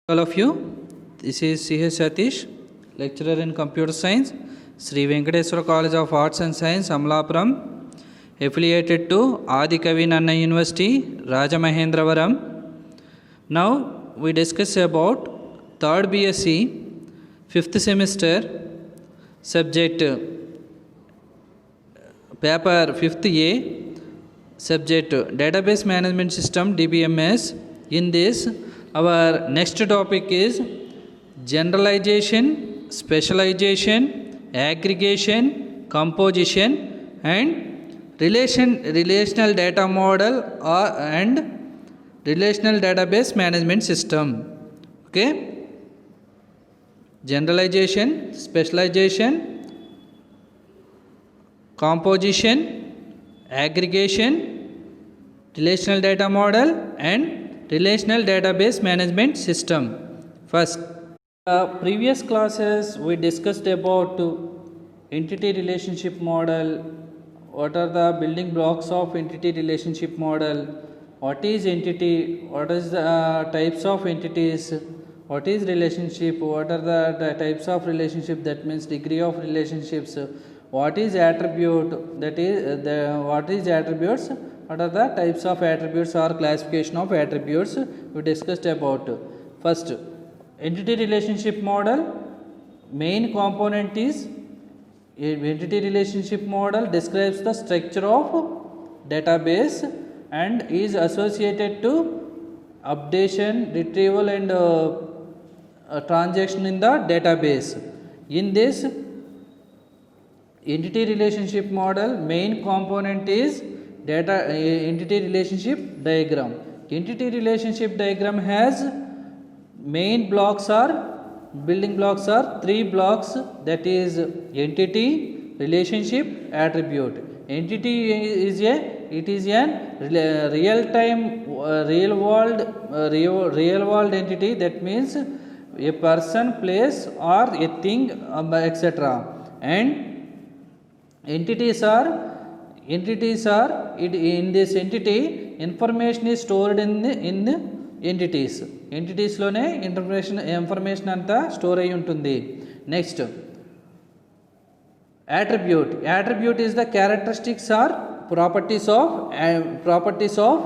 All of you, this is C.H. Satish, lecturer in computer science, Sri Venkateswara College of Arts and Science, Amlapuram, affiliated to Adi Kavi Nanna University, Rajamahendravaram. Now we discuss about 3rd BSc, 5th semester, subject paper 5th A, subject Database Management System DBMS. In this, our next topic is generalization, specialization, aggregation, composition, and relational data model and relational database management system. Okay, generalization, specialization, composition, aggregation, relational data model, and relational database management system. First, previous classes we discussed about entity relationship model. What are the building blocks of entity relationship model? What is entity? What is the types of entities? What is relationship? What are the types of relationship? That means degree of relationships. What is attribute? That is what is attributes? What are the types of attributes or classification of attributes we discussed about. First, entity relationship model, main component is entity relationship model describes the structure of database and is associated to updation, retrieval and transaction in the database. In this entity relationship model, main component is entity relationship diagram. Entity relationship diagram has main blocks are building blocks are 3 blocks, that is entity, relationship, attribute. Entity is an real time real world entity, that means a person, place or a thing, etc. And entities are in this entity information is stored in entities lone information anta store ayi untundi. Next, attribute is the characteristics or properties of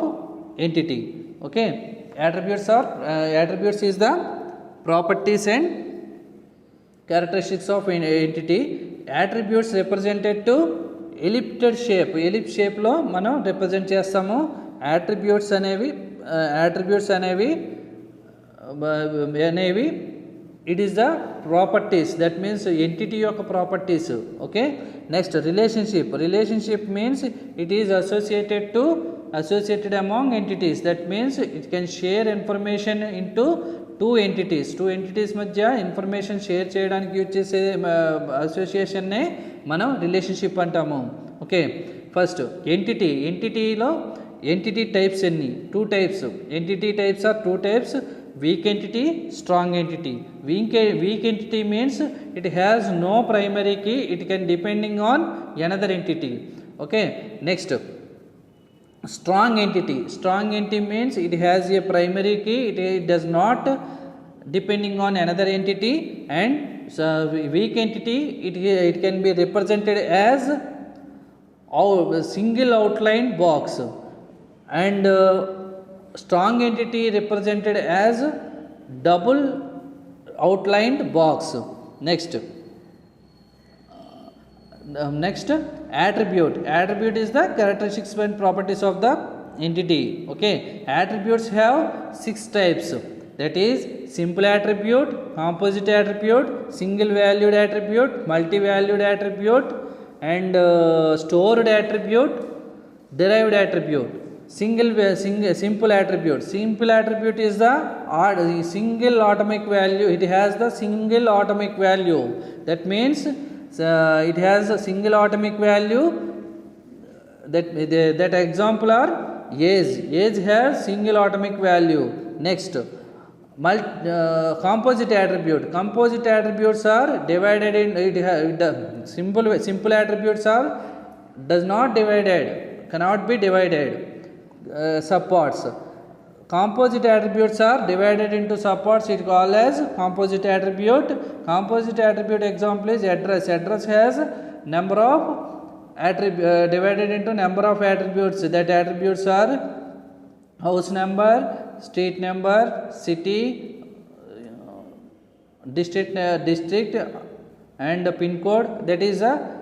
entity. Okay, attributes is the properties and characteristics of entity. Attributes represented to ellipse shape లో మనం represent చేస్తాము. attributes అనేవి it is the properties, that means entity యొక్క properties. Okay, next, relationship means it is associated among entities, that means it can share information into two entities మధ్య information share చేయడానికి use చేసే అసోసియేషన్నే మనం relationship అంటాము. Okay, first ఎంటిటీలో entity types ఎన్ని? 2 types. Entity types are 2 types, weak entity, strong entity. Weak entity means it has no primary key, it can depending on another entity. Okay, next, strong entity means it has a primary key, it does not depending on another entity. And weak entity, it can be represented as single outline box, and strong entity represented as double outlined box. Next, attribute is the characteristics and properties of the entity. Okay, attributes have 6 types, that is simple attribute, composite attribute, single valued attribute, multi valued attribute, and stored attribute, derived attribute. Simple attribute is the single atomic value, it has the single atomic value, that means it has a single atomic value. That example are age has single atomic value. Next, composite attributes are divided in simple attributes are cannot be divided, subparts. composite attributes are divided into subparts. It called as composite attribute. Composite attribute example is address. Address has number of divided into number of attributes. That attributes are house number, street number, city, district and pin code. That is a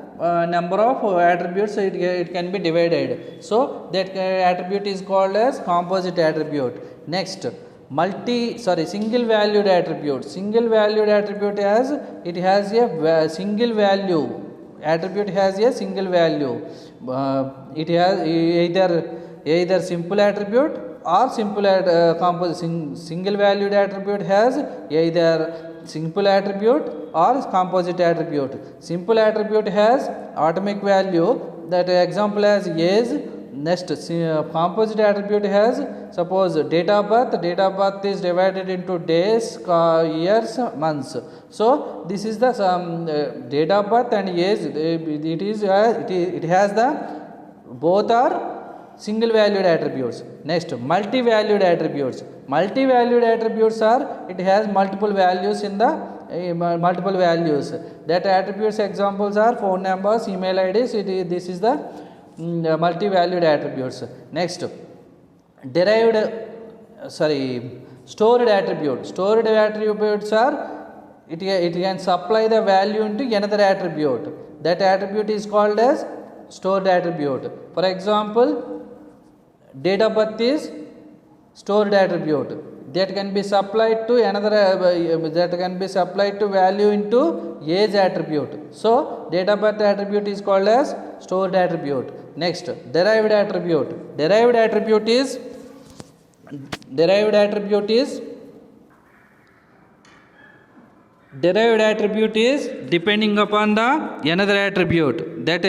number of attributes it can be divided. So that attribute is called as composite attribute. Next, single valued attribute. Single valued attribute has a single value. Attribute has a single value. It has either simple attribute or single valued attribute has either simple attribute or composite attribute. Simple attribute has atomic value, that example as age. Next, composite attribute has, suppose date of birth. Date of birth is divided into days, years, months. So this is the date of birth and age. It has the both are single valued attributes. Next, multi-valued attributes. Multi-valued attributes are, it has multiple values in the multiple values. That attributes examples are phone numbers, email IDs. This is the multi-valued attributes. Next, stored attribute. Stored attributes are, it can supply the value into another attribute. That attribute is called as stored attribute. For example, date of birth is stored attribute. That can be supplied to another that can be supplied to value into age attribute. So date of birth attribute is called as stored attribute. Next, derived attribute. Derived attribute is depending upon the another attribute. That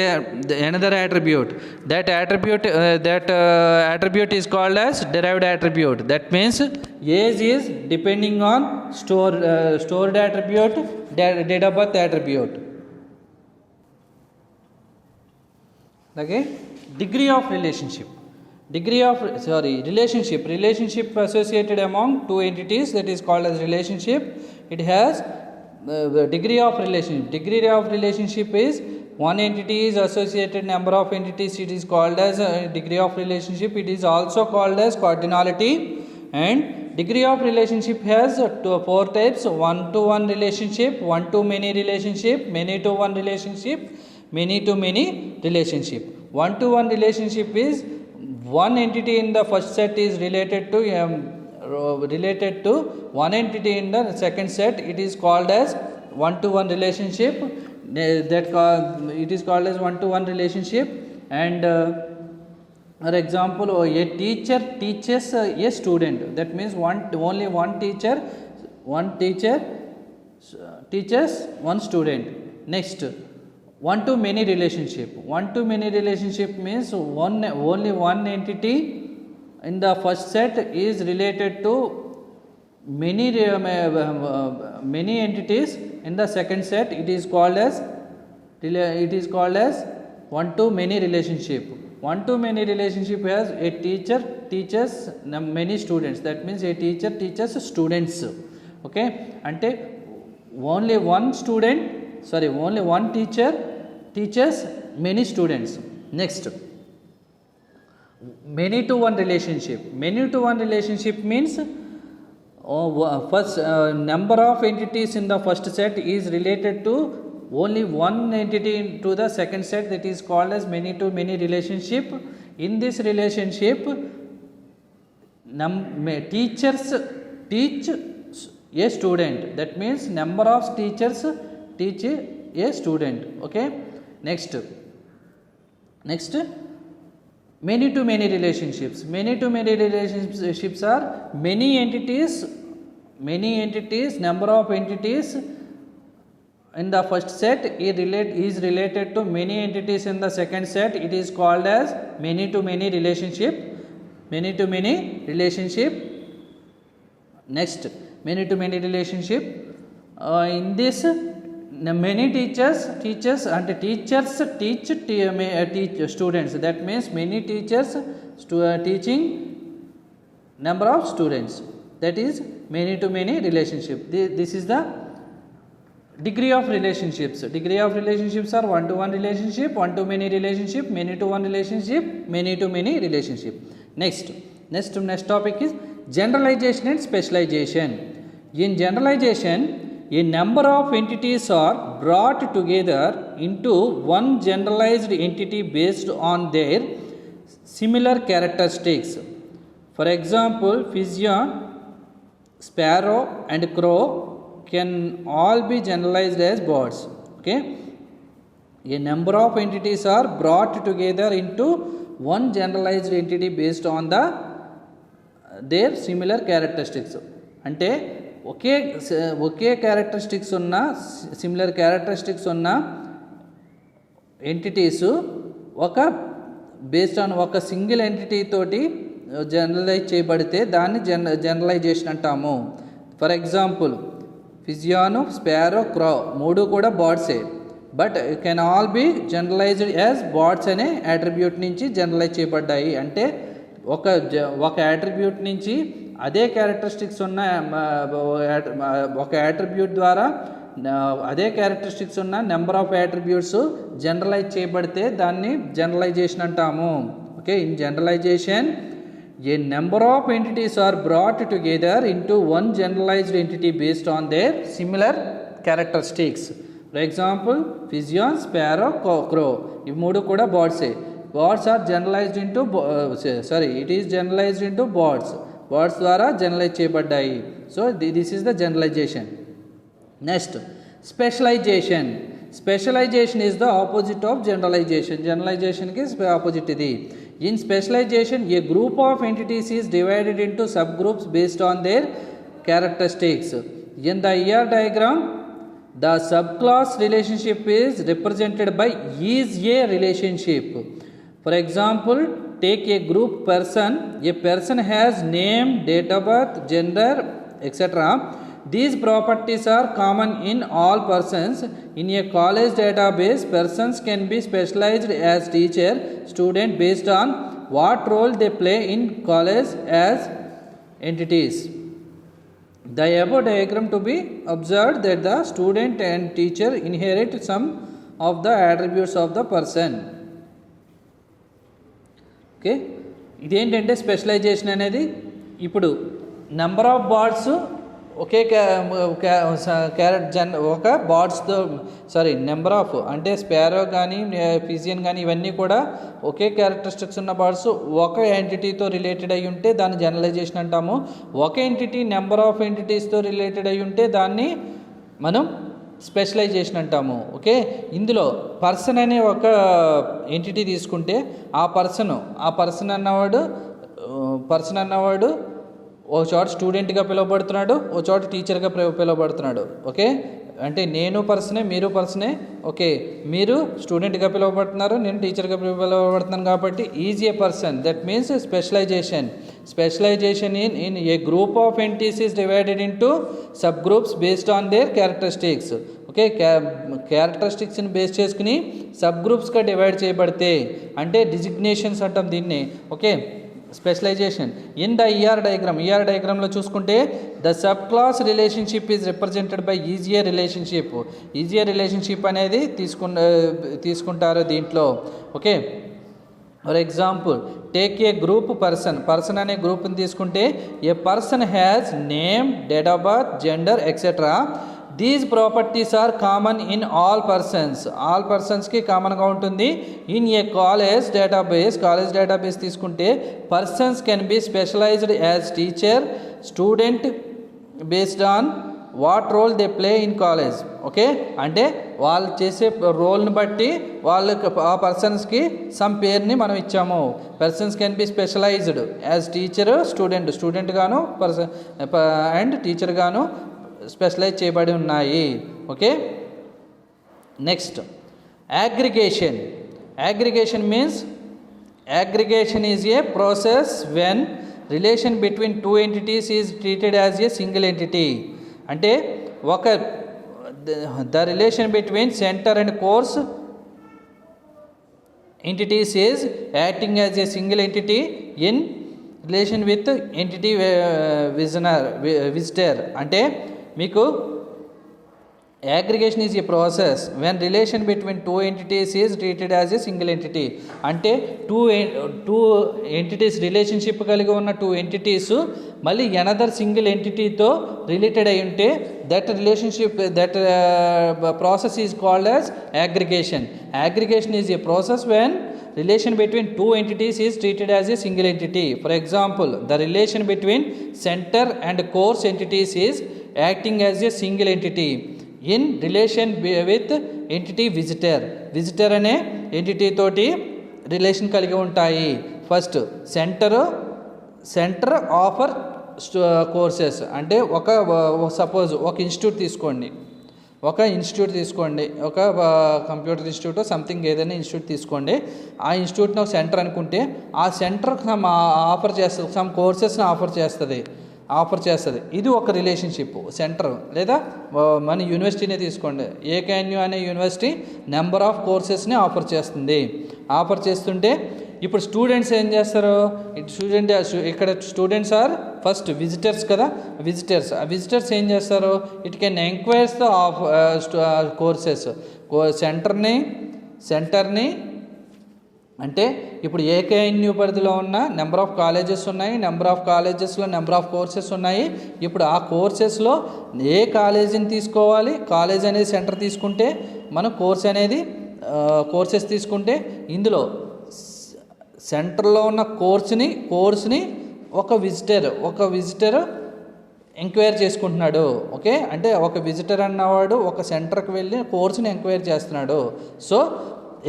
attribute is called as derived attribute. That means age is depending on stored attribute, date of birth attribute. Okay, degree of relationship. Relationship associated among two entities, that is called as relationship. It has degree of relationship. Degree of relationship is one entity is associated number of entities. It is called as degree of relationship. It is also called as cardinality. And degree of relationship has four types: one-to-one relationship, one-to-many relationship, many-to-one relationship, many-to-many relationship. One-to-one relationship is one entity in the first set is related to one entity in the second set. It is called as one-to-one relationship. It is called as one-to-one relationship. And for example, a teacher teaches a student. That means only one teacher teaches one student. Next, one-to-many relationship. One-to-many relationship means only one entity in the first set is related to many entities in the second set. It is called as one-to-many relationship. One-to-many relationship has a teacher teaches many students. That means a teacher teaches students. Okay, ante only one teacher teaches many students. Next, many-to-one relationship. Many-to-one relationship means first number of entities in the first set is related to only one entity into the second set. That is called as many-to-many relationship. In this relationship, teachers teach a student. That means number of teachers teach a student. Okay. Next, many-to-many relationships. Many-to-many relationships are many entities, number of entities in the first set is related to many entities in the second set. It is called as many-to-many relationship. Many-to-many relationship. Next, many-to-many relationship. In this, many teachers teach students. That means many teachers teaching number of students, that is many to many relationship. This is the degree of relationships. Degree of relationships are one to one relationship, one to many relationship, many to one relationship, many to many relationship. Next topic is generalization and specialization. In generalization, a number of entities are brought together into one generalized entity based on their similar characteristics. For example, pigeon, sparrow and crow can all be generalized as birds. Okay, a number of entities are brought together into one generalized entity based on their similar characteristics. అంటే ఒకే characteristics ఉన్న similar characteristics ఉన్న entities based on ఒక single entity తోటి generalise చేయబడితే దాన్ని generalisation అంటాము. For example, pigeon, sparrow, crow మూడు కూడా బర్డ్సే, but can all be generalised as birds అనే అట్రిబ్యూట్ నుంచి జనరలైజ్ చేయబడ్డాయి. అంటే ఒక అట్రిబ్యూట్ నుంచి అదే క్యారెక్టరిస్టిక్స్ ఉన్న ఒక అట్రిబ్యూట్ ద్వారా అదే క్యారెక్టరిస్టిక్స్ ఉన్న నెంబర్ ఆఫ్ అట్రిబ్యూట్స్ జనరలైజ్ చేయబడితే దాన్ని జనరలైజేషన్ అంటాము. Okay, in generalization a number of entities are brought together into one generalized entity based on their similar characteristics. For example, pigeon, sparrow, crow ఇవి మూడు కూడా బర్డ్సే. Birds are generalised into it is generalised into birds ద్వారా generalise చేయబడ్డాయి. So this is the generalisation. Next, specialisation. Specialisation is the opposite of generalisation. జనరలైజేషన్కి opposite ఇది. In specialization, a group of entities is divided into subgroups based on their characteristics. In the ER diagram, the subclass relationship is represented by is a relationship. For example, take a group person. A person has name, date of birth, gender, etc. These properties are common in all persons. In a college database, persons can be specialized as teacher, student based on what role they play in college as entities. The above diagram to be observed that the student and teacher inherit some of the attributes of the person. Okay, ఇదేంటంటే specialisation అనేది ఇప్పుడు number of birds ఒకే ఒక బర్డ్స్తో number of అంటే sparrow కానీ pigeon కానీ ఇవన్నీ కూడా ఒకే characteristics ఉన్న బర్డ్స్ ఒక ఎంటిటీతో రిలేటెడ్ అయి ఉంటే దాన్ని జనరలైజేషన్ అంటాము. ఒక ఎంటిటీ నెంబర్ ఆఫ్ ఎంటిటీస్తో రిలేటెడ్ అయి ఉంటే దాన్ని మనం స్పెషలైజేషన్ అంటాము. ఓకే, ఇందులో పర్సన్ అనే ఒక ఎంటిటీ తీసుకుంటే ఆ పర్సన్ అన్నవాడు ఒక చోట స్టూడెంట్గా పిలువబడుతున్నాడు, ఒక చోట టీచర్గా పిలువబడుతున్నాడు. ఓకే, అంటే నేను పర్సనే, మీరు పర్సనే. ఓకే, మీరు స్టూడెంట్గా పిలువబడుతున్నారు, నేను టీచర్గా పిలువబడుతున్నాను కాబట్టి is a person. That means specialisation. Specialisation in a group of entities is divided into sub groups based on their characteristics. Okay, క్యారెక్టరిస్టిక్స్ని బేస్ చేసుకుని సబ్ గ్రూప్స్గా డివైడ్ చేయబడితే అంటే డిజిగ్నేషన్స్ అంటాం దీన్ని. Okay, specialisation in the ER డయాగ్రామ్లో చూసుకుంటే the sub class relationship is represented by ISA relationship. ISA relationship అనేది తీసుకుంటారు దీంట్లో. Okay, for example, take a group person అనే గ్రూప్ని తీసుకుంటే a person has name, date of birth, gender etcetera. These properties are common in all పర్సన్స్కి కామన్గా ఉంటుంది. In a college database తీసుకుంటే persons can be specialised as teacher, student based on what role they play in college. Okay, అంటే వాళ్ళు చేసే రోల్ని బట్టి వాళ్ళకి ఆ పర్సన్స్కి సమ్ పేరుని మనం ఇచ్చాము. Persons can be specialised as teacher, student గాను అండ్ టీచర్ గాను స్పెషలైజ్ చేయబడి ఉన్నాయి. Okay, next aggregation means aggregation is a process when relation between two entities is treated as a single entity. అంటే the relation between centre and course entities is acting as a single entity in relation with entity visitor అంటే మీకు aggregation is a process when relation between two entities is treated as a single entity అంటే two entities relationship కలిగి ఉన్న two entities మళ్ళీ another single ఎంటిటీతో related అయి ఉంటే that relationship that process is called as aggregation. Aggregation is a process when relation between two entities is treated as a single entity. For example, the relation between center and course entities is acting as a single entity in relation with entity visitor అనే entity తోటి relation కలిగి ఉంటాయి. First centre offer courses అంటే suppose ఒక institute తీసుకోండి, ఒక computer institute something ఏదైనా institute తీసుకోండి. ఆ ఇన్స్టిట్యూట్ని ఒక సెంటర్ అనుకుంటే ఆ సెంటర్ ఆఫర్ చేస్తుంది, సమ్ కోర్సెస్ని ఆఫర్ చేస్తుంది. ఇది ఒక రిలేషన్షిప్ సెంటర్. లేదా మన యూనివర్సిటీనే తీసుకోండి, ఏకేఎన్యూ అనే యూనివర్సిటీ నెంబర్ ఆఫ్ కోర్సెస్ని ఆఫర్ చేస్తుంటే ఇప్పుడు స్టూడెంట్స్ ఏం చేస్తారు, ఇక్కడ స్టూడెంట్స్ ఆర్ ఫస్ట్ విజిటర్స్ కదా, విజిటర్స్ ఏం చేస్తారు, ఇట్ కెన్ ఎంక్వైర్స్ ద కోర్సెస్ సెంటర్ని అంటే ఇప్పుడు ఏకేఎన్యూ పరిధిలో ఉన్న నెంబర్ ఆఫ్ కాలేజెస్ ఉన్నాయి, నెంబర్ ఆఫ్ కాలేజెస్లో నెంబర్ ఆఫ్ కోర్సెస్ ఉన్నాయి. ఇప్పుడు ఆ కోర్సెస్లో ఏ కాలేజీని తీసుకోవాలి, కాలేజ్ అనేది సెంటర్ తీసుకుంటే మనం కోర్సెస్ తీసుకుంటే ఇందులో సెంటర్లో ఉన్న కోర్స్ని ఒక విజిటర్ ఎంక్వైర్ చేసుకుంటున్నాడు. ఓకే, అంటే ఒక విజిటర్ అన్నవాడు ఒక సెంటర్కి వెళ్ళి కోర్స్ని ఎంక్వైర్ చేస్తున్నాడు. సో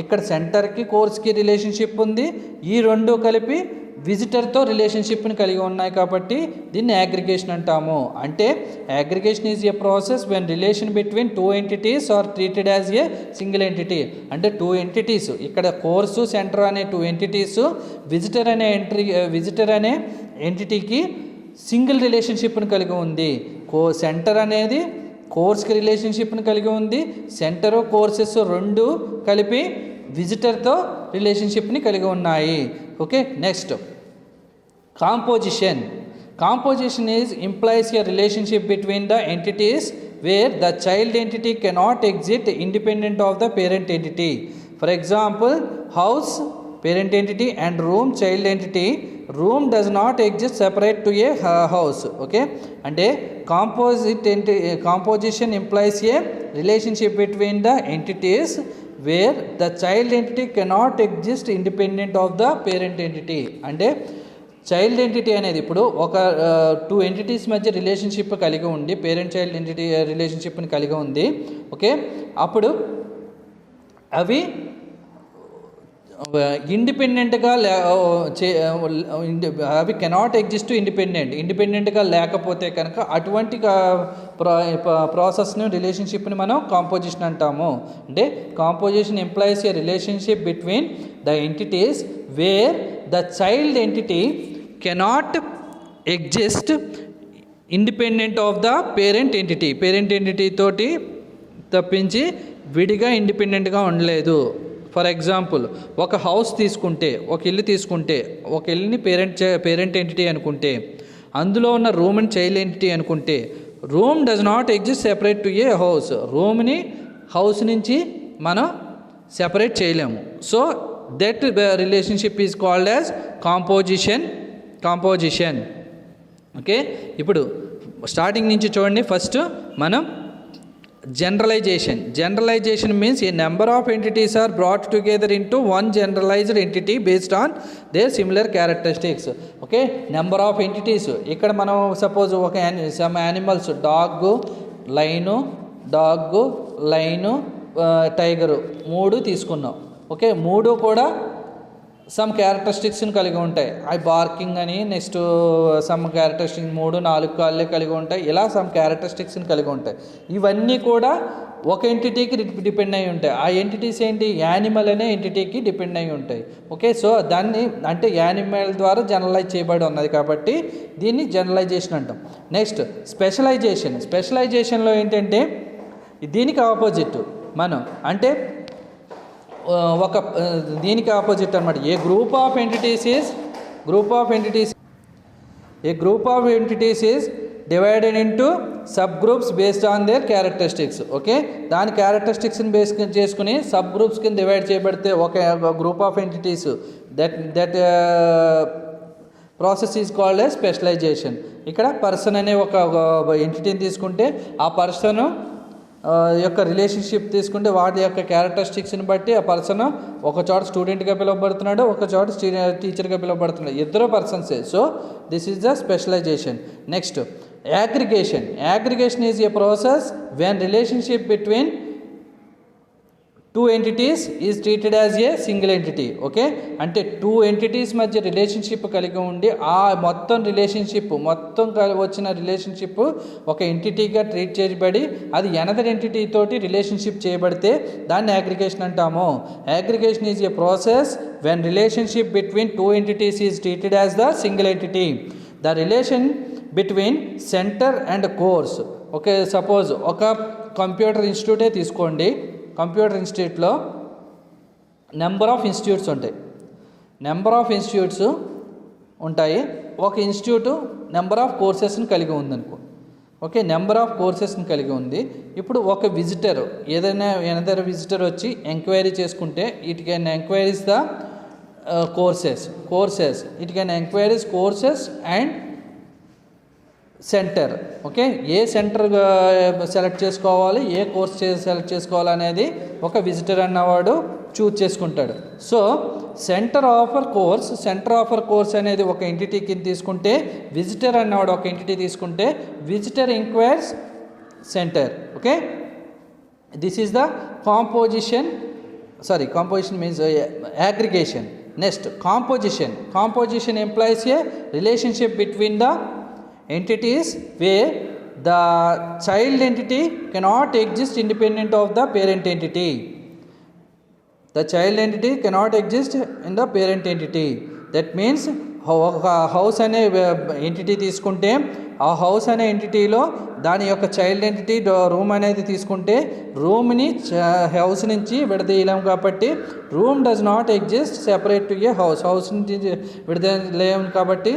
ఇక్కడ సెంటర్కి కోర్స్కి రిలేషన్షిప్ ఉంది, ఈ రెండు కలిపి విజిటర్తో రిలేషన్షిప్ని కలిగి ఉన్నాయి కాబట్టి దీన్ని అగ్రిగేషన్ అంటాము. అంటే aggregation is a process when relation between two entities are treated as a single entity. అంటే టూ ఎంటిటీస్, ఇక్కడ కోర్సు సెంటర్ అనే టూ ఎంటిటీస్ విజిటర్ అనే ఎంటిటీకి సింగిల్ రిలేషన్షిప్ని కలిగి ఉంది. సెంటర్ అనేది కోర్స్కి రిలేషన్షిప్ని కలిగి ఉంది, సెంటరు కోర్సెస్ రెండు కలిపి విజిటర్తో రిలేషన్షిప్ని కలిగి ఉన్నాయి. Okay, next composition implies a relationship between the entities where the child entity cannot exist independent of the parent entity. For example, house parent entity and room child entity. Room does not exist separate to a house. Okay, అంటే composition implies a relationship between the entities where the child entity cannot exist independent of the parent entity. అంటే child entity అనేది ఇప్పుడు ఒక two entities మధ్య relationship కలిగి ఉండి parent child entity రిలేషన్షిప్ని కలిగి ఉంది. ఓకే, అప్పుడు అవి ఇండిపెండెంట్గా అవి కెనాట్ ఎగ్జిస్ట్ ఇండిపెండెంట్గా లేకపోతే కనుక అటువంటి ప్రాసెస్ని రిలేషన్షిప్ని మనం కాంపోజిషన్ అంటాము. అంటే composition implies A relationship between the entities wear the child entity cannot exist independent of the parent entity తోటి తప్పించి విడిగా ఇండిపెండెంట్గా ఉండలేదు. ఫర్ ఎగ్జాంపుల్, ఒక హౌస్ తీసుకుంటే, ఒక ఇల్లు తీసుకుంటే, ఒక ఇల్లుని పేరెంట్ ఎంటిటీ అనుకుంటే, అందులో ఉన్న రూమ్ని చైల్డ్ ఎంటిటీ అనుకుంటే, room does not exist separate to a house. రూమ్ని హౌస్ నుంచి మనం సెపరేట్ చేయలేము. So that relationship is called as composition. Okay, ఇప్పుడు స్టార్టింగ్ నుంచి చూడండి. ఫస్ట్ మనం generalization means a number of entities are brought together into one generalized entity based on their similar characteristics. Okay, number of entities, ఇక్కడ మనం suppose ఒక some animals dog line tiger మూడు తీసుకున్నాం. Okay, మూడు కూడా సమ్ క్యారెక్టరిస్టిక్స్ని కలిగి ఉంటాయి. అవి బార్కింగ్ అని, నెక్స్ట్ సమ్ క్యారెక్టరిస్టిక్ 3-4 కాళ్ళే కలిగి ఉంటాయి. ఇలా సమ్ క్యారెక్టరిస్టిక్స్ని కలిగి ఉంటాయి. ఇవన్నీ కూడా ఒక ఎంటిటీకి డిపెండ్ అయి ఉంటాయి. ఆ ఎంటిటీస్ ఏంటి, యానిమల్ అనే ఎంటిటీకి డిపెండ్ అయి ఉంటాయి. ఓకే, సో దాన్ని అంటే యానిమల్ ద్వారా జనరలైజ్ చేయబడి ఉన్నది కాబట్టి దీన్ని జనరలైజేషన్ అంటాం. నెక్స్ట్ స్పెషలైజేషన్లో ఏంటంటే దీనికి ఆపోజిట్ మనం అంటే దీనికి ఆపోజిట్ అనమాట. A group of entities a group of entities is divided into sub groups based on their characteristics. Okay, దాని క్యారెక్టరిస్టిక్స్ని బేస్ చేసుకుని సబ్ గ్రూప్స్ కింద డివైడ్ చేయబడితే ఒక group of entities that process is called a specialisation. ఇక్కడ person అనే ఒక ఎంటిటీని తీసుకుంటే ఆ పర్సన్ యొక్క రిలేషన్షిప్ తీసుకుంటే వాటి యొక్క క్యారెక్టరిస్టిక్స్ని బట్టి ఆ పర్సన్ ఒక చోట స్టూడెంట్గా పిలువబడుతున్నాడు, ఒక చోట టీచర్గా పిలువబడుతున్నాడు, ఇద్దరు పర్సన్సే. So this is the specialisation. Next aggregation. Aggregation is a process when relationship between two entities is treated as a single entity. Okay, అంటే టూ ఎంటిటీస్ మధ్య రిలేషన్షిప్ కలిగి ఉండి ఆ మొత్తం రిలేషన్షిప్ వచ్చిన రిలేషన్షిప్ ఒక ఎంటిటీగా ట్రీట్ చేయబడి అది ఎనదర్ ఎంటిటీ తోటి రిలేషన్షిప్ చేయబడితే దాన్ని అగ్రిగేషన్ అంటాము. Aggregation is a process when relationship between two entities is treated as the single entity. The relation between centre and course. Okay, suppose ఒక కంప్యూటర్ ఇన్స్టిట్యూటే తీసుకోండి. కంప్యూటర్ ఇన్స్టిట్యూట్లో నెంబర్ ఆఫ్ ఇన్స్టిట్యూట్స్ ఉంటాయి. ఒక institute number of కోర్సెస్ని కలిగి ఉందనుకో. Okay, number of కోర్సెస్ని కలిగి ఉంది. ఇప్పుడు ఒక విజిటర్ ఏదైనా ఎనదర్ విజిటర్ వచ్చి ఎంక్వైరీ చేసుకుంటే it can enquiries the courses it can enquiries courses and centre. Okay, A centre select చేసుకోవాలి, ఏ కోర్స్ సెలెక్ట్ చేసుకోవాలి అనేది ఒక విజిటర్ అన్నవాడు చూజ్ చేసుకుంటాడు. సో సెంటర్ ఆఫర్ కోర్స్ అనేది ఒక ఎంటిటీ కింద తీసుకుంటే, విజిటర్ అన్నవాడు ఒక ఎంటిటీ తీసుకుంటే visitor ఎంక్వైర్స్ centre. Okay, this is the composition means aggregation. Next, composition implies a relationship between the entities where the child entity cannot exist independent of the parent entity. The child entity cannot exist in the parent entity. That means house అనే entity తీసుకుంటే ఆ house అనే ఎంటిటీలో దాని యొక్క child entity room అనేది తీసుకుంటే రూమ్ని house నుంచి విడదీయలేము కాబట్టి room does not exist separate to a house నుంచి విడదీయలేము కాబట్టి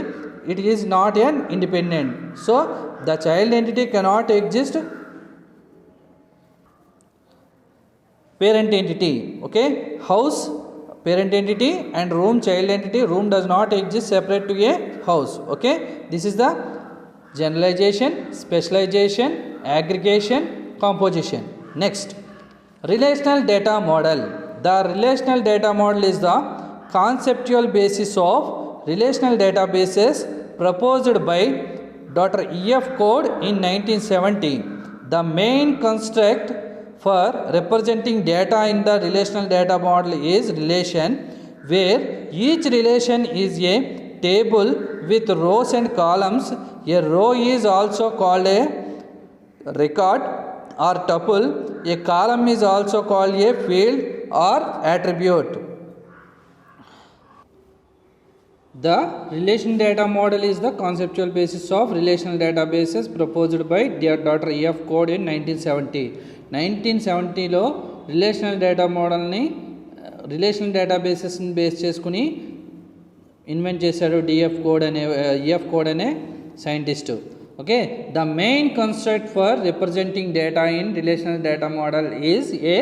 it is not an independent. So the child entity cannot exist parent entity. Okay, house parent entity and room child entity. Room does not exist separate to a house. Okay, this is the generalization, specialization, aggregation, composition. Next, relational data model. The relational data model is the conceptual basis of relational databases proposed by Dr. E.F. Code in 1970. The main construct for representing data in the relational data model is relation, where each relation is a table with rows and columns. A row is also called a record or tuple. A column is also called a field or attribute. The relational data model is the conceptual basis of relational databases proposed by Dr. E.F. Code in 1970. 1970లో relational data మోడల్ని relational డేటాబేసెస్ని base చేసుకుని invent చేశాడు EF Codd అనే scientist. Okay, the main construct for representing data in relational data model is a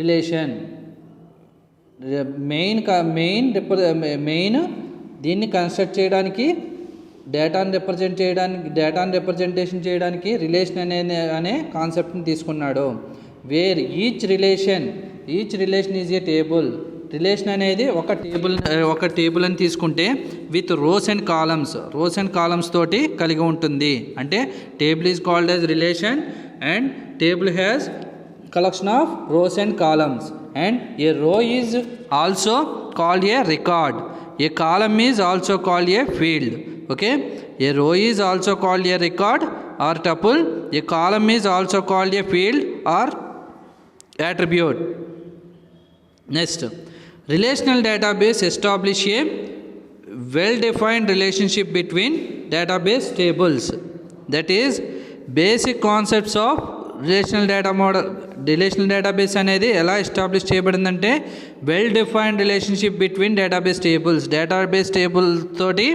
relation. Main దీన్ని construct చేయడానికి డేటాను representation చేయడానికి రిలేషన్ అనే కాన్సెప్ట్ని తీసుకున్నాడు. Where each relation is a table. Relation అనేది ఒక టేబుల్ అని తీసుకుంటే విత్ రోస్ అండ్ కాలమ్స్ తోటి కలిగి ఉంటుంది. అంటే table is called as relation and table has collection of rows and columns, and a row is also called a record. A column is also called a field. Okay, a row is also called a record or tuple. A column is also called a field or attribute. Next, relational database establish a well defined relationship between database tables. That is basic concepts of relational database అనేది ఎలా establish చేయబడిందంటే well defined relationship between database table తోటి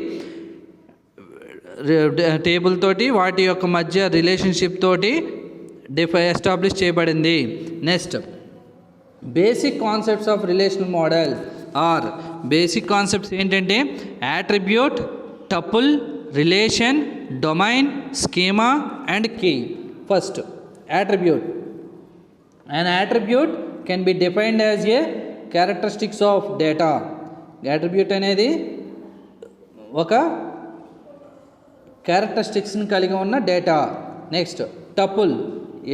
table తోటి వాటి యొక్క మధ్య relationship తోటి establish చేయబడింది. Next basic concepts of relational model are basic concepts ఏంటంటే attribute, tuple, relation, domain, schema and key. First attribute. An attribute can be defined as a characteristics of data. Attribute అనేది ఒక క్యారెక్టరిస్టిక్స్ని కలిగి ఉన్న data. Next tuple.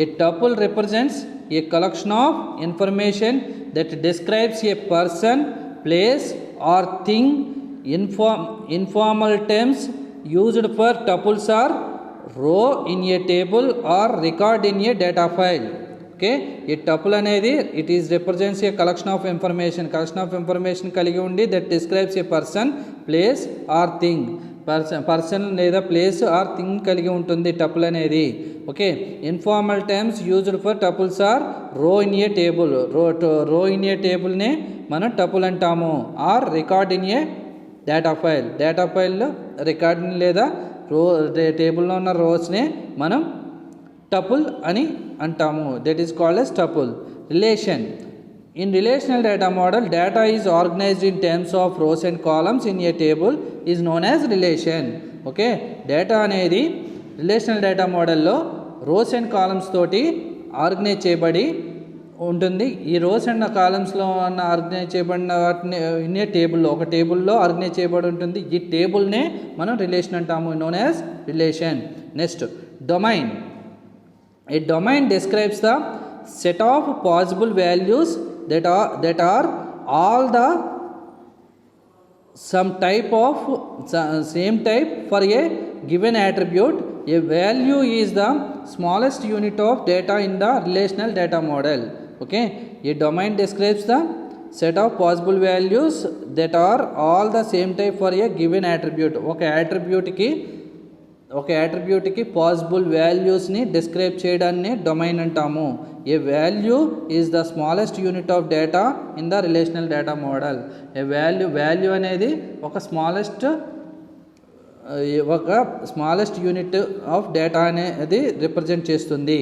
A tuple represents a collection of information that describes a person, place or thing. Informal terms used for tuples are row in a table or record in a data file. Okay, a tuple అనేది it is represents a collection of information కలిగి ఉండి that describes a person, place or thing. Person లేదా place or thing కలిగి ఉంటుంది tuple అనేది. Okay, informal terms used for tuples are row in a table. Row in a టేబుల్నే మనం tuple అంటాము. Or record in a data file. Data ఫైల్లో record లేదా టేబుల్లో ఉన్న రోస్నే మనం టపుల్ అని అంటాము. That is called as tuple. Relation. In relational data model, data is organized in terms of rows and columns in a table is known as relation. Okay, data అనేది relational data మోడల్లో rose and columns తోటి organise చేయబడి ఉంటుంది. ఈ rows and కాలమ్స్లో ఉన్న organise చేయబడిన వాటిని in a టేబుల్లో ఒక టేబుల్లో ఆర్గనైజ్ చేయబడి ఉంటుంది. ఈ టేబుల్నే మనం రిలేషన్ అంటాము, known as relation. Next domain. A domain describes the set of possible values that are all the some type of same type for a given attribute. A value is the smallest unit of data in the relational data model. Okay, a domain describes the set of possible values that are all the same type for a given attribute. ఒక యాట్రిబ్యూట్కి possible వాల్యూస్ని describe చేయడాన్ని domain అంటాము. A value is the smallest unit of data in the relational data model. A value అనేది ఒక smallest unit of data అనేది represent చేస్తుంది.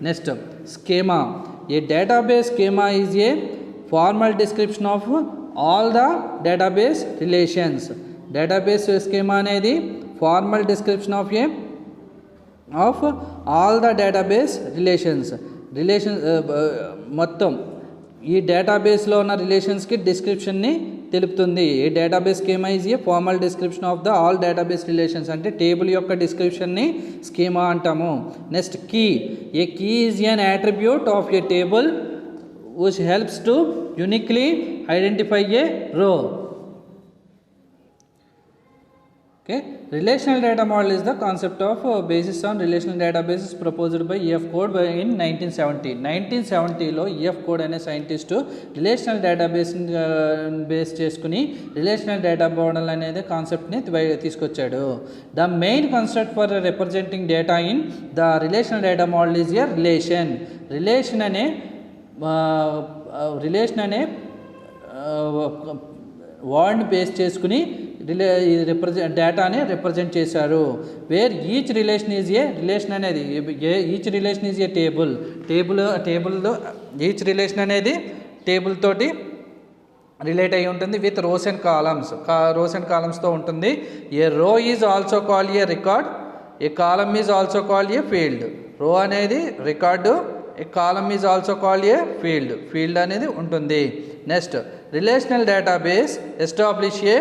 Next schema. A database schema is a formal description of all the database relations. Database schema అనేది formal description of all the database relations. మొత్తం ఈ డేటాబేస్లో ఉన్న రిలేషన్స్కి డిస్క్రిప్షన్ని తెలుపుతుంది. ఈ database schema is a formal description of the all database relations. అంటే టేబుల్ యొక్క డిస్క్రిప్షన్ని స్కీమా అంటాము. Next key. A key is an attribute of a table which helps to uniquely identify a row. Okay, relational data model is the concept of basis on relational databases proposed by EF Code in 1970. 1970లో EF Code అనే scientist relational database base చేసుకుని relational data model అనేది కాన్సెప్ట్ని తీసుకొచ్చాడు. The main concept for representing data in the relational data model is a relation. Relation అనే వర్డ్ని base చేసుకుని డేటాని represent చేశారు. Wear each relation is a relation అనేది ఈచ్ రిలేషన్ ఈజ్ ఏ టేబుల్లో ఈచ్ రిలేషన్ అనేది టేబుల్ తోటి రిలేట్ అయి ఉంటుంది విత్ రోస్ అండ్ కాలమ్స్తో ఉంటుంది. ఏ row is also called a record. A column is also called a field. Row అనేది record, a column is also called a field అనేది ఉంటుంది. Next relational database establish a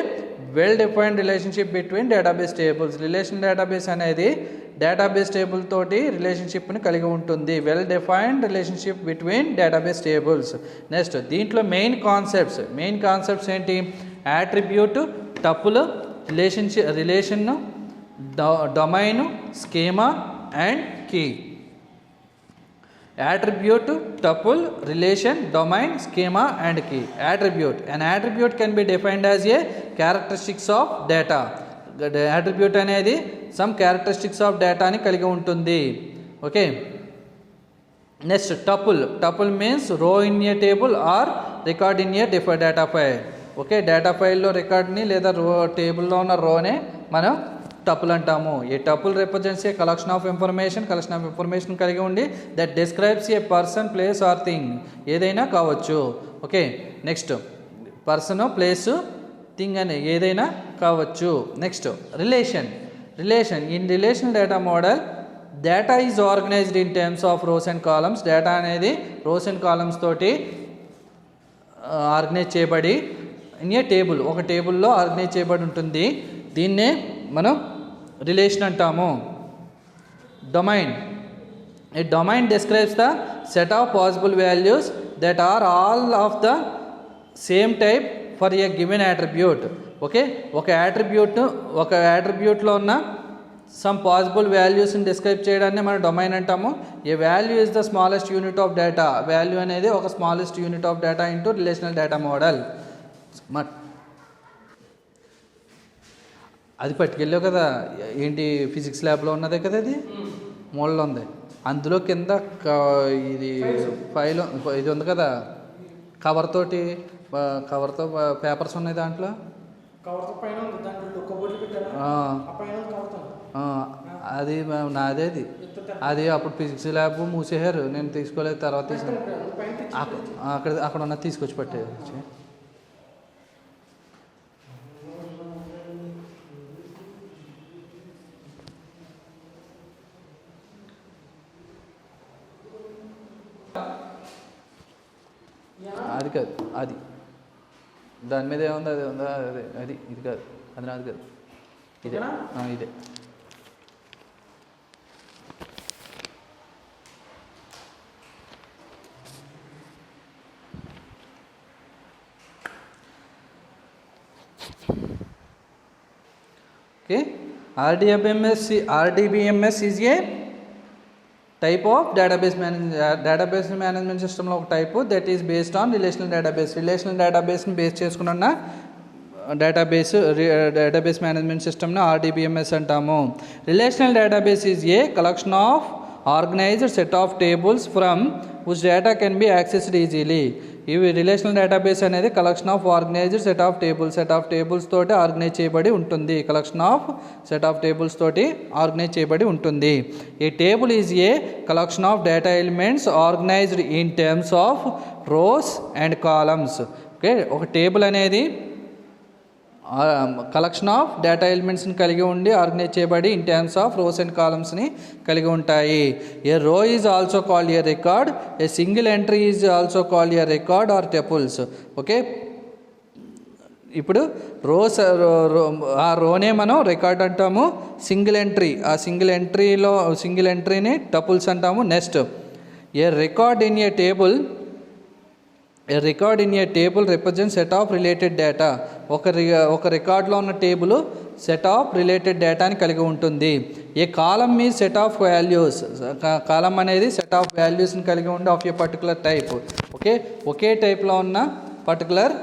well defined relationship between database tables. Relational database అనేది database table తోటి రిలేషన్షిప్ని కలిగి ఉంటుంది. Well defined relationship between database tables. Next దీంట్లో main concepts ఏంటి? Attribute, tuple, relation, domain, schema and key. Attribute, tuple, relation, domain, schema and key. Attribute. An attribute can be defined as a characteristics of data. Attribute అనేది some characteristics of data ని కలిగి ఉంటుంది. Okay. Next tuple means row in a table or record in a different data file. Okay, data file లో రికార్డ్ని లేదా టేబుల్లో ఉన్న రోనే మనం tuple అంటాము. A tuple represents a collection of information కలిగి ఉండి that describes a person, place or thing. ఏదైనా కావచ్చు. Okay, next person, place, thing అని ఏదైనా కావచ్చు. Next relation in relational data model data is organised in terms of rows and columns. Data అనేది rows and columns తోటి organise చేయబడి in a table, ఒక టేబుల్లో ఆర్గనైజ్ చేయబడి ఉంటుంది. దీన్నే మనం రిలేషన్ అంటాము. A domain describes the set of possible values that are all of the same type for a given attribute. Okay, ఒక యాట్రిబ్యూట్లో ఉన్న సమ్ పాసిబుల్ వాల్యూస్ని డిస్క్రైబ్ చేయడాన్ని మనం డొమైన్ అంటాము. A value is the smallest unit of data. Value అనేది ఒక smallest unit of data into relational data model. అది పట్టుకెళ్ళావు కదా, ఏంటి ఫిజిక్స్ ల్యాబ్లో ఉన్నదే కదా, అది మూలలో ఉంది. అందులో కింద ఇది ఫైల్ ఇది ఉంది కదా, కవర్తో పేపర్స్ ఉన్నాయి దాంట్లో. అది నాదే. అది అప్పుడు ఫిజిక్స్ ల్యాబ్ మూసేశారు, నేను తీసుకోలేదు. తర్వాత అక్కడ ఉన్నది తీసుకొచ్చి పట్టేది. అది కాదు, అది దాని మీద ఏముంది, అది ఉందా, అది ఇది కాదు, అది నాది కాదు, ఇదే ఇదే. Okay, RDBMS is a type of database management సిస్టంలో ఒక type that is based on relational డేటాబేస్ని బేస్ చేసుకున్న డేటాబేస్ మేనేజ్మెంట్ సిస్టమ్ని RDBMS అంటాము. Relational database is a collection of organised set of tables from which data can be accessed easily. ఇవి relational database అనేది collection of organised set of tables తోటి organise చేయబడి ఉంటుంది. చేయబడి ఉంటుంది. A table is a collection of data elements organised in terms of rows and columns. Okay, ఒక table అనేది collection of data ఎలిమెంట్స్ని కలిగి ఉండి ఆర్గనైజ్ చేయబడి in terms of rows and కాలమ్స్ని కలిగి ఉంటాయి. A row is also called a record. A single entry is also called a record or tuples. Okay, ఇప్పుడు ఆ రోనే మనం రికార్డ్ అంటాము. సింగిల్ ఎంట్రీని టపుల్స్ అంటాము. Next a record in a table represent set of related data. ఒక రికార్డులో ఉన్న టేబుల్ సెట్ ఆఫ్ రిలేటెడ్ డేటాని కలిగి ఉంటుంది. A column is set of values. Column అనేది సెట్ ఆఫ్ వాల్యూస్ని కలిగి ఉండి of a particular type. Okay, ఒకే టైప్లో ఉన్న పర్టికులర్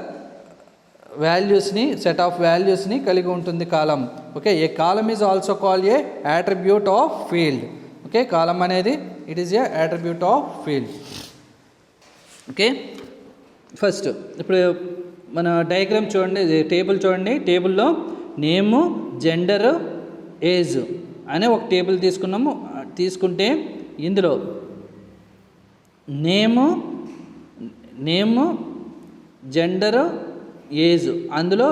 సెట్ ఆఫ్ వాల్యూస్ని కలిగి ఉంటుంది column. Okay, a column is also called a attribute of field. Okay, column అనేది it is a attribute of field. Okay, first ఇప్పుడు మన డయాగ్రామ్ చూడండి, టేబుల్ చూడండి. టేబుల్లో నేము, జెండర్, ఏజ్ అనే ఒక టేబుల్ తీసుకుంటే ఇందులో నేము, జెండర్, ఏజ్. అందులో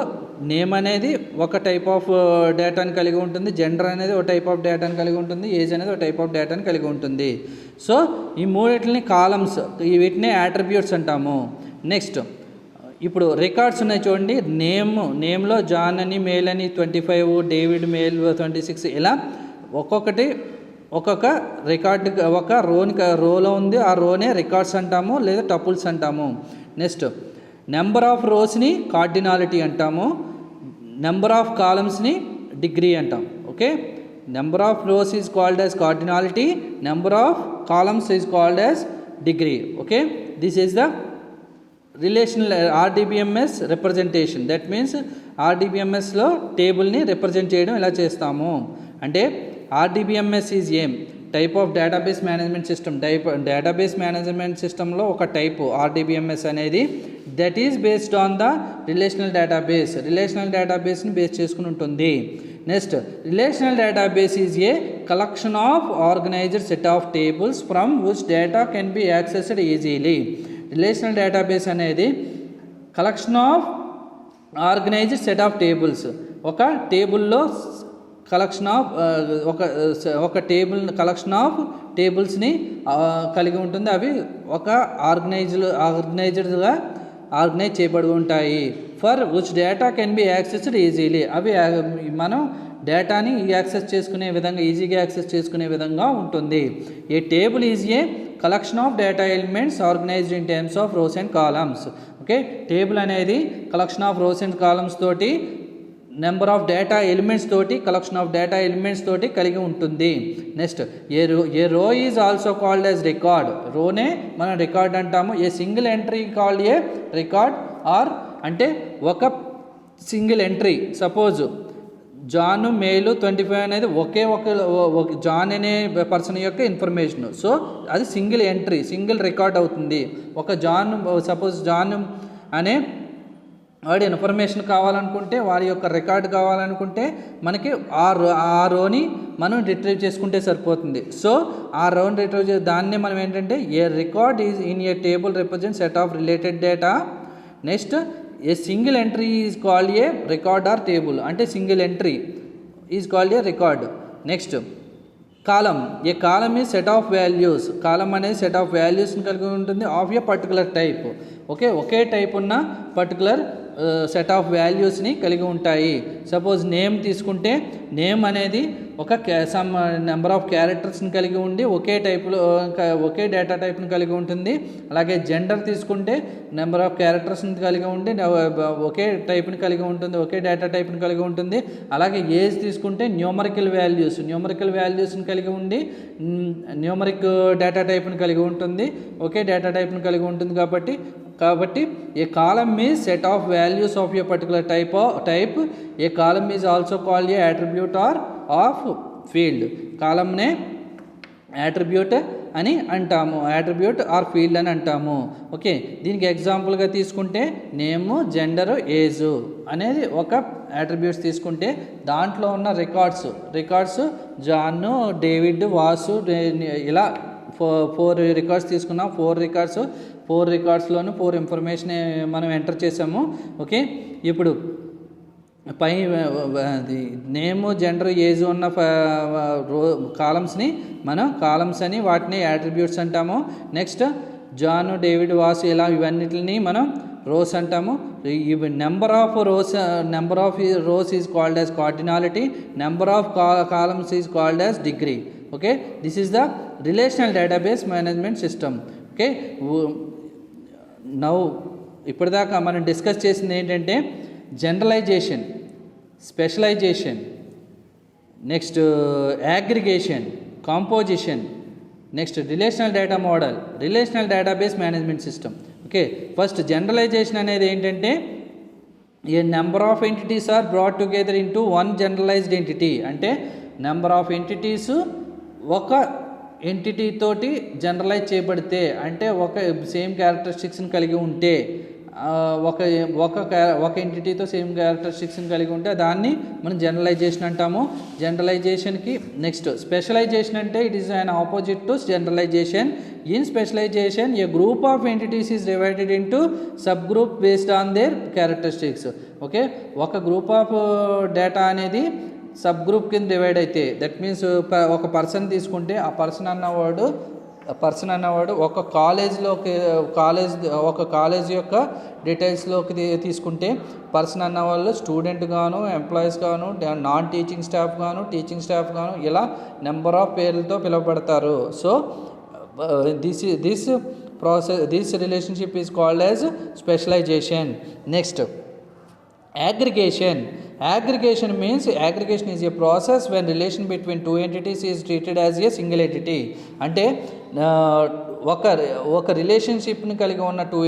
నేమ్ అనేది ఒక టైప్ ఆఫ్ డేటాని కలిగి ఉంటుంది, జెండర్ అనేది ఒక టైప్ ఆఫ్ డేటాని కలిగి ఉంటుంది, ఏజ్ అనేది ఒక టైప్ ఆఫ్ డేటాని కలిగి ఉంటుంది. సో ఈ మూడింటిని కాలమ్స్, వీటిని యాట్రిబ్యూట్స్ అంటాము. నెక్స్ట్ ఇప్పుడు రికార్డ్స్ ఉన్నాయి చూడండి. నేమ్లో జాన్ అని, మేల్ అని 25, డేవిడ్ మేల్ 26, ఇలా ఒక్కొక్క రికార్డు ఒక రోలో ఉంది. ఆ రోనే రికార్డ్స్ అంటాము లేదా టపుల్స్ అంటాము. నెక్స్ట్ నెంబర్ ఆఫ్ రోస్ని కార్డినాలిటీ అంటాము. నెంబర్ ఆఫ్ కాలమ్స్ని డిగ్రీ అంటాం. Okay, number of rows is called as cardinality, number of columns is called as degree. Okay, this is the relational RDBMS representation. That means RDBMSలో టేబుల్ని represent చేయడం ఇలా చేస్తాము. అంటే RDBMS is an type of database management system. Database management సిస్టంలో ఒక type RDBMS అనేది that is based on the relational డేటాబేస్ని బేస్ చేసుకుని ఉంటుంది. Next relational database is a collection of organised set of tables from which data can be accessed easily. Relational database అనేది collection of organised set of tables, ఒక టేబుల్లో collection of ఒక collection of టేబుల్స్ని కలిగి ఉంటుంది. అవి ఒక ఆర్గనైజ్డ్గా ఆర్గనైజ్ చేయబడి ఉంటాయి. For which data can be accessed easily, అవి మనం డేటాని ఈజీగా యాక్సెస్ చేసుకునే విధంగా ఉంటుంది. A table is a collection of data elements organised in terms of rows and columns. Okay, table అనేది collection of rows and columns తోటి, నెంబర్ ఆఫ్ డేటా ఎలిమెంట్స్ తోటి, కలెక్షన్ ఆఫ్ డేటా ఎలిమెంట్స్ తోటి కలిగి ఉంటుంది. Next a row is also called as record. రోనే మనం record అంటాము. A single entry called a record, or అంటే ఒక సింగిల్ ఎంట్రీ. సపోజ్ జాన్ మేలు 25 అనేది ఒకే ఒక జాన్ అనే పర్సన్ యొక్క ఇన్ఫర్మేషన్. సో అది సింగిల్ ఎంట్రీ, సింగిల్ రికార్డ్ అవుతుంది. ఒక సపోజ్ జాన్ అనే వాడి ఇన్ఫర్మేషన్ కావాలనుకుంటే, వారి యొక్క రికార్డ్ కావాలనుకుంటే మనకి ఆ రోని మనం రిట్రీవ్ చేసుకుంటే సరిపోతుంది. సో ఆ రోని రిట్రీవ్ దాన్నే మనం ఏంటంటే a record is in a table represent set of related data. Next a single entry is called a record or table, అంటే single entry is called a record. Next column, a column is set of values. కాలం అనేది set of వాల్యూస్ని కలిగి ఉంటుంది of a particular type. Okay type ఉన్న particular set of వాల్యూస్ని కలిగి ఉంటాయి. Suppose name తీసుకుంటే, నేమ్ అనేది ఒక సమ్ నెంబర్ ఆఫ్ క్యారెక్టర్స్ని కలిగి ఉండి ఒకే డేటా టైప్ని కలిగి ఉంటుంది. అలాగే జెండర్ తీసుకుంటే నెంబర్ ఆఫ్ క్యారెక్టర్స్ని కలిగి ఉండి ఒకే టైప్ని కలిగి ఉంటుంది, ఒకే డేటా టైప్ని కలిగి ఉంటుంది. అలాగే ఏజ్ తీసుకుంటే న్యూమరికల్ వాల్యూస్ని కలిగి ఉండి న్యూమరిక్ డేటా టైప్ని కలిగి ఉంటుంది, ఒకే డేటా టైప్ని కలిగి ఉంటుంది. కాబట్టి a column is set of values of a particular type. A column is also called a attribute or of field. కాలమ్నే అట్రిబ్యూట్ అని అంటాము, అట్రిబ్యూట్ ఆర్ ఫీల్డ్ అని అంటాము. ఓకే, దీనికి ఎగ్జాంపుల్గా తీసుకుంటే నేము, జెండరు, ఏజు అనేది ఒక అట్రిబ్యూట్స్ తీసుకుంటే, దాంట్లో ఉన్న రికార్డ్స్ జాన్, డేవిడ్, వాసు, ఇలా 4 రికార్డ్స్ తీసుకున్నాం. 4 రికార్డ్స్లోనూ 4 ఇన్ఫర్మేషన్ మనం ఎంటర్ చేసాము. ఓకే, ఇప్పుడు పై నేము, జెండర్, ఏజ్ ఉన్న కాలమ్స్ని మనం కాలమ్స్ అని, వాటిని యాట్రిబ్యూట్స్ అంటాము. నెక్స్ట్ జాన్, డేవిడ్, వాసు ఇలా ఇవన్నిటిని మనం రోస్ అంటాము. Number of rows is called as cardinality, number of columns is called as degree. Okay, this is the relational database management system. Okay, now ఇప్పటిదాకా మనం డిస్కస్ చేసింది ఏంటంటే generalisation, specialisation, next aggregation, composition, next relational data model, relational database management system. Okay, first generalisation అనేది ఏంటంటే a number of entities are brought together into one generalised entity. అంటే number of entities ఒక entity తోటి generalise చేయబడితే, అంటే ఒక same క్యారెక్టరిస్టిక్స్ని కలిగి ఉంటే, ఒక ఎంటిటీతో సేమ్ క్యారెక్టరిస్టిక్స్ని కలిగి ఉంటే దాన్ని మనం జనరలైజేషన్ అంటాము. జనరలైజేషన్కి నెక్స్ట్ స్పెషలైజేషన్ అంటే it is an opposite to generalization. In specialization a group of entities is divided into subgroup based on their characteristics. Okay, ఒక గ్రూప్ ఆఫ్ డేటా అనేది సబ్ గ్రూప్ కింద డివైడ్ అయితే, that means ఒక person తీసుకుంటే ఆ person అన్నవాడు ఒక college యొక్క డీటెయిల్స్లోకి తీసుకుంటే పర్సన్ అన్నవాళ్ళు స్టూడెంట్ గాను, ఎంప్లాయీస్ గాను, నాన్ టీచింగ్ స్టాఫ్ గాను, టీచింగ్ స్టాఫ్ గాను ఇలా నెంబర్ ఆఫ్ పేర్లతో పిలువబడతారు. So this relationship is called as specialisation. Next aggregation means aggregation is a process when relation between two entities is treated as a single entity. అంటే ఒక రిలేషన్షిప్ని కలిగి ఉన్న two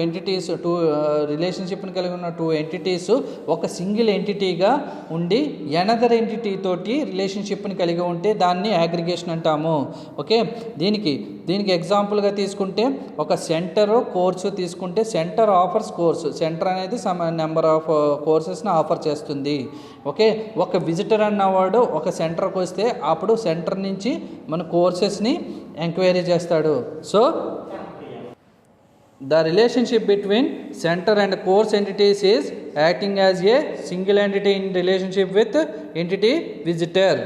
entities ఒక single ఎంటిటీగా ఉండి ఎనదర్ ఎంటిటీ తోటి రిలేషన్షిప్ని కలిగి ఉంటే దాన్ని అగ్రిగేషన్ అంటాము. ఓకే, దీనికి ఎగ్జాంపుల్గా తీసుకుంటే ఒక సెంటర్ కోర్సు తీసుకుంటే సెంటర్ ఆఫర్స్ కోర్సు. సెంటర్ అనేది సమ్ నెంబర్ ఆఫ్ కోర్సెస్ని ఆఫర్ చేస్తుంది. ఓకే, ఒక విజిటర్ అన్నవాడు ఒక సెంటర్కి వస్తే అప్పుడు సెంటర్ నుంచి మన కోర్సెస్ని ఎంక్వైరీ చేస్తాడు. So the relationship between centre and course entities is acting as a single entity in relationship with entity visitor.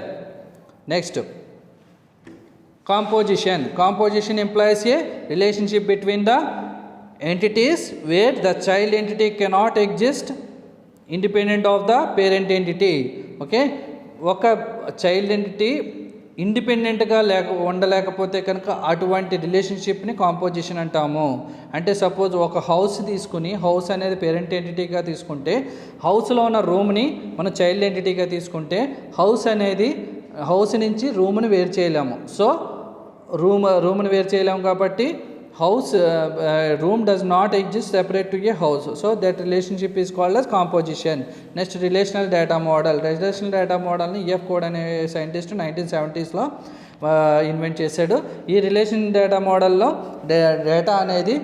Next, composition implies a relationship between the entities where the child entity cannot exist independent of the parent entity. Okay, ఒక child entity ఇండిపెండెంట్గా ఉండలేకపోతే కనుక అటువంటి రిలేషన్షిప్ని composition అంటాము. అంటే suppose ఒక house తీసుకుని, house అనేది parent ఎంటిటీగా తీసుకుంటే హౌస్లో ఉన్న రూమ్ని మనం చైల్డ్ ఎంటిటీగా తీసుకుంటే హౌస్ నుంచి రూమ్ని వేరు చేయలేము. సో రూమ్ని వేరు చేయలేము కాబట్టి room does not exist separate to a house. So that relationship is called as composition. Next, relational data model. Relational data model ni F Code అనే సైంటిస్ట్ 1970s ఇన్వెంట్ చేశాడు. ఈ రిలేషన్ డేటా మోడల్లో data అనేది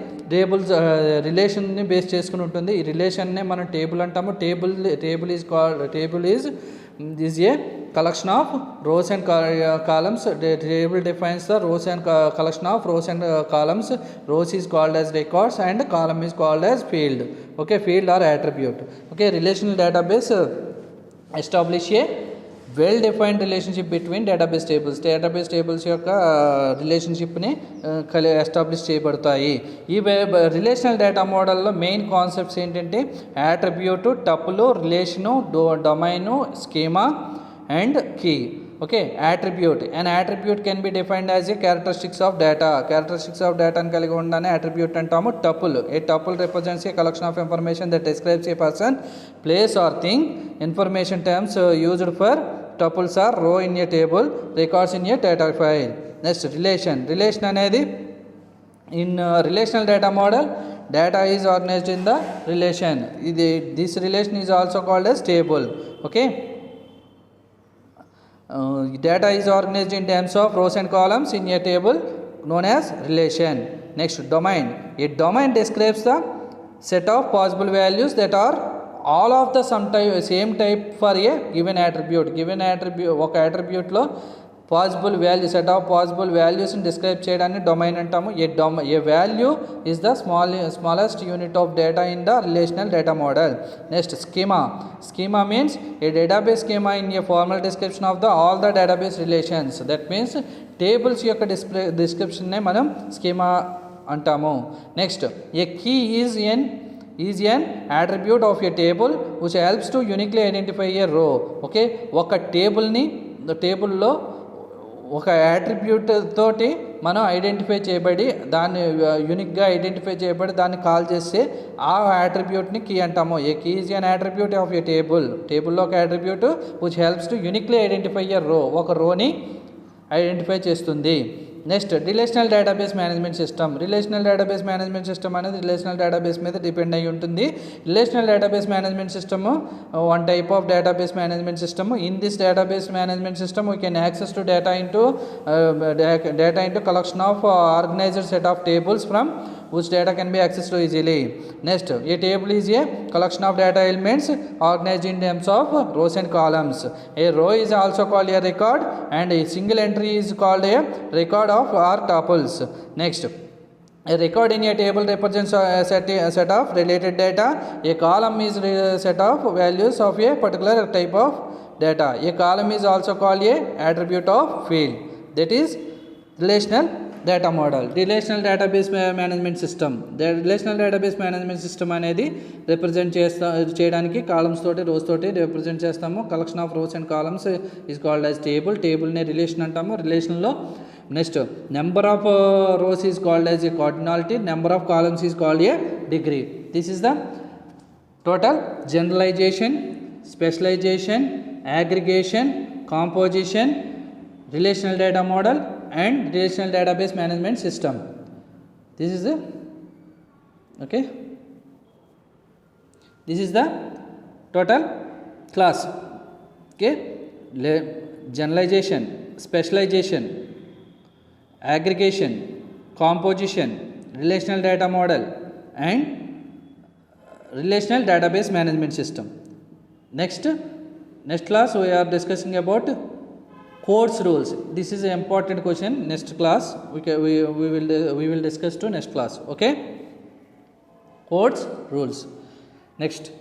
రిలేషన్ని base చేసుకుని ఉంటుంది. ఈ రిలేషన్నే మనం టేబుల్ అంటాము. Table is a collection of rows and columns. The table defines the rows and collection of rows and columns. Rows is called as records and column is called as field. Okay, field or attribute. Okay, relational database establish a well defined relationship between database tables యొక్క రిలేషన్షిప్ని establish చేయబడతాయి. ఈ relational data మోడల్లో main concepts ఏంటంటే attribute, tuple, relation, domain, schema and key. Okay, an attribute can be defined as a characteristics of data అని కలిగి ఉండడాన్ని attribute అంటాము. A tuple represents a collection of information that describes a person, place or thing. Information terms used for tuples are row in a table, records in a data file. Next, relation అనేది in relational data model, data is organized in the relation. This relation is also called as table. Okay, data is organized in terms of rows and columns in a table known as relation. Next, domain. A domain describes the set of possible values that are all of the same type for a given attribute. ఒక attributeలో possible value, set of possible వాల్యూస్ని describe చేయడాన్ని domain అంటాము. A value is the smallest unit of data in the relational data model. Next, schema means a database schema in a formal description of all the database relations. That means tables యొక్క డిస్క్రిప్షన్నే మనం schema అంటాము. Next, a key is an attribute of a table which helps to uniquely identify a row. Okay, ఒక టేబుల్లో ఒక attribute తోటి మనం identify చేయబడి దాన్ని యూనిక్గా ఐడెంటిఫై చేయబడి దాన్ని కాల్ చేస్తే ఆ యాట్రిబ్యూట్ని కీ అంటాము. A key is an attribute of a టేబుల్లో ఒక attribute which helps to uniquely identify a row, ఒక రోని ఐడెంటిఫై చేస్తుంది. Next, relational database management system. Relational database management system అనేది రిలేషనల్ డేటాబేస్ మీద డిపెండ్ అయి ఉంటుంది. Relational database management system one type of database management system. In this database management system we can access to data into collection of organized set of tables from which data can be accessed easily. Next, a table is a collection of data elements organized in terms of rows and columns. A row is also called a record and a single entry is called a record of or tuples. Next, a record in a table represents a set of related data. A column is a set of values of a particular type of data. A column is also called a attribute of field. That is relational data model. Relational database management system. Relational database management system అనేది represent చేయడానికి columns తోటి, rows తోటి represent చేస్తాము. Collection of rows and columns is called as టేబుల్ని relation అంటాము. రిలేషన్లో next number of rows is called as a cardinality, number of columns is called a degree. This is the total generalisation, specialisation, aggregation, composition, relational data model and relational database management system. This is the this is the total class. Generalization, specialization, aggregation, composition, relational data model and relational database management system. Next class we are discussing about codes rules. This is an important question. Next class we will discuss to next class. Okay, codes rules. Next.